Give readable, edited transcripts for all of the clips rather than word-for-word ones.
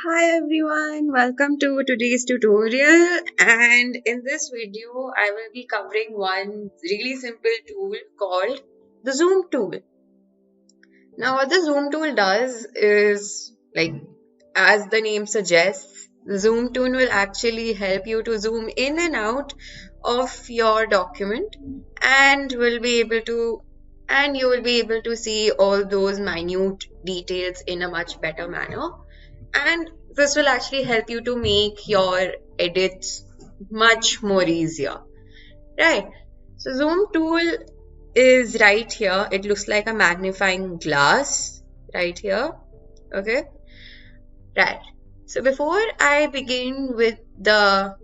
Hi everyone, welcome to today's tutorial, and in this video I will be covering one really simple tool called the zoom tool. Now what the zoom tool does is, as the name suggests, the zoom tool will actually help you to zoom in and out of your document and you will be able to see all those minute details in a much better manner, and this will actually help you to make your edits much more easier, right? So zoom tool is right here. It looks like a magnifying glass right here. Okay, right. So before I begin with the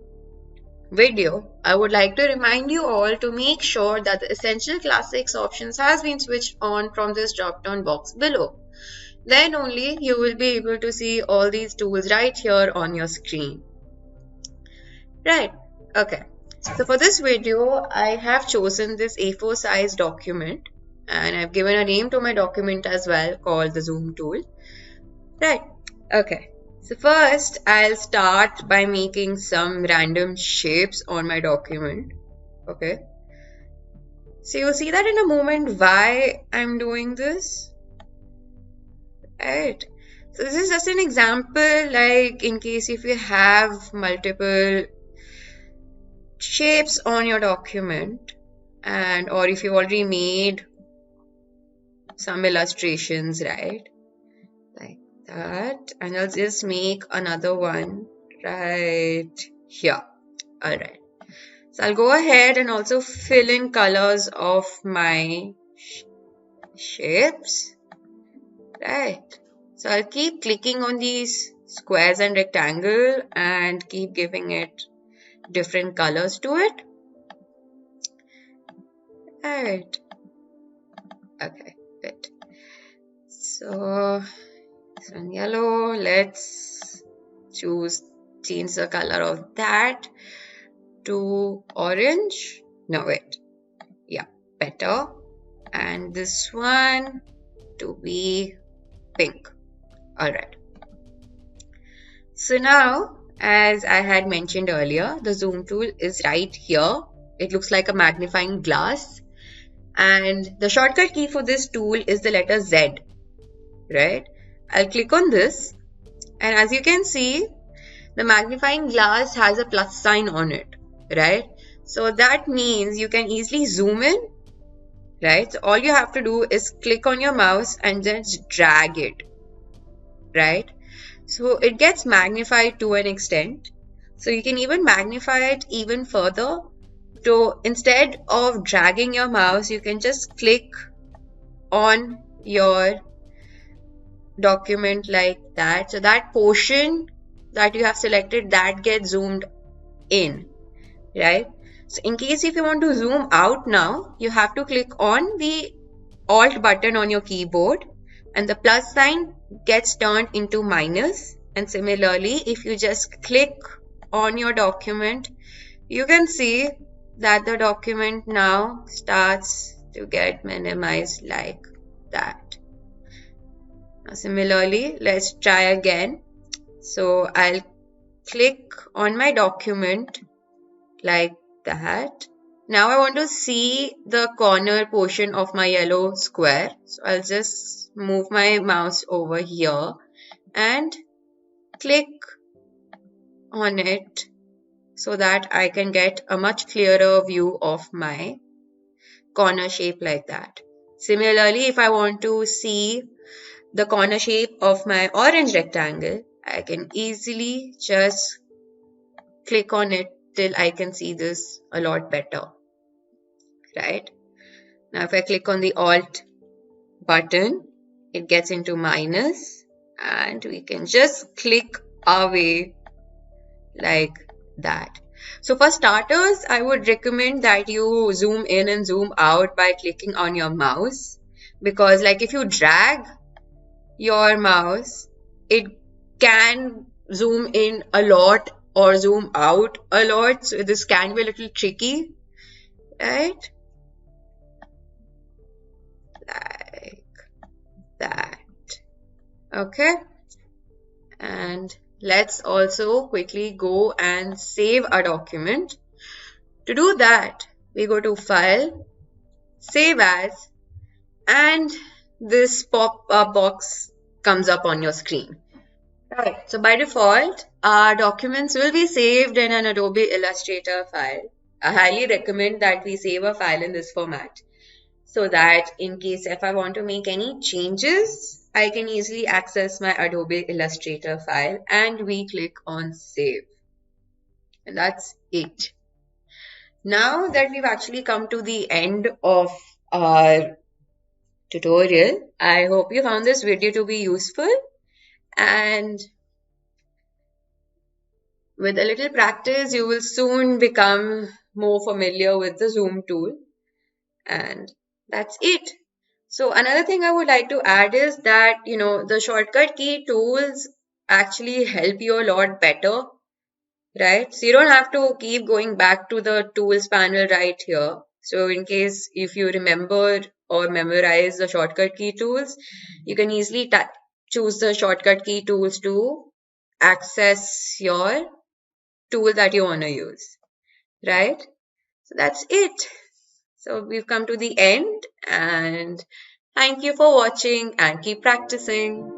video, I would like to remind you all to make sure that the essential classics options has been switched on from this drop down box below. Then only you will be able to see all these tools right here on your screen. Right, okay. So for this video, I have chosen this A4 size document and I've given a name to my document as well called the zoom tool. Right, okay. So first, I'll start by making some random shapes on my document. Okay. So you'll see that in a moment why I'm doing this. Right. So this is just an example, like in case if you have multiple shapes on your document or if you've already made some illustrations, right? Like that. And I'll just make another one right here. Alright. So I'll go ahead and also fill in colors of my shapes. Right. So I'll keep clicking on these squares and rectangle and keep giving it different colors to it. Right. Okay, good. So this one yellow. Let's change the color of that to orange. No, wait. Yeah, better. And this one to be pink. Alright. So now, as I had mentioned earlier, the zoom tool is right here. It looks like a magnifying glass. And the shortcut key for this tool is the letter Z. Right? I'll click on this. And as you can see, the magnifying glass has a plus sign on it. Right? So that means you can easily zoom in. Right? So all you have to do is click on your mouse and just drag it. Right? So it gets magnified to an extent. So you can even magnify it even further. So instead of dragging your mouse, you can just click on your document like that. So that portion that you have selected, that gets zoomed in, right? So in case if you want to zoom out now, you have to click on the Alt button on your keyboard and the plus sign gets turned into minus. And similarly, if you just click on your document, you can see that the document now starts to get minimized like that. Now similarly, let's try again. So I'll click on my document like that. Now I want to see the corner portion of my yellow square. So I'll just move my mouse over here and click on it so that I can get a much clearer view of my corner shape like that. Similarly, if I want to see the corner shape of my orange rectangle, I can easily just click on it till I can see this a lot better. Right? Now if I click on the Alt button, it gets into minus and we can just click our way like that. So for starters, I would recommend that you zoom in and zoom out by clicking on your mouse, because like if you drag your mouse, it can zoom in a lot or zoom out a lot. So this can be a little tricky, right? Like that. Okay. And let's also quickly go and save our document. To do that, we go to File, Save As, and this pop-up box comes up on your screen. Right. So by default, our documents will be saved in an Adobe Illustrator file. I highly recommend that we save a file in this format so that in case if I want to make any changes, I can easily access my Adobe Illustrator file, and we click on Save. And that's it. Now that we've actually come to the end of our tutorial, I hope you found this video to be useful, and with a little practice, you will soon become more familiar with the zoom tool. And that's it. So another thing I would like to add is that, the shortcut key tools actually help you a lot better, right? So you don't have to keep going back to the tools panel right here. So in case if you remember or memorize the shortcut key tools, you can easily choose the shortcut key tools to access your tool that you want to use, right? So that's it. So we've come to the end, and thank you for watching and keep practicing.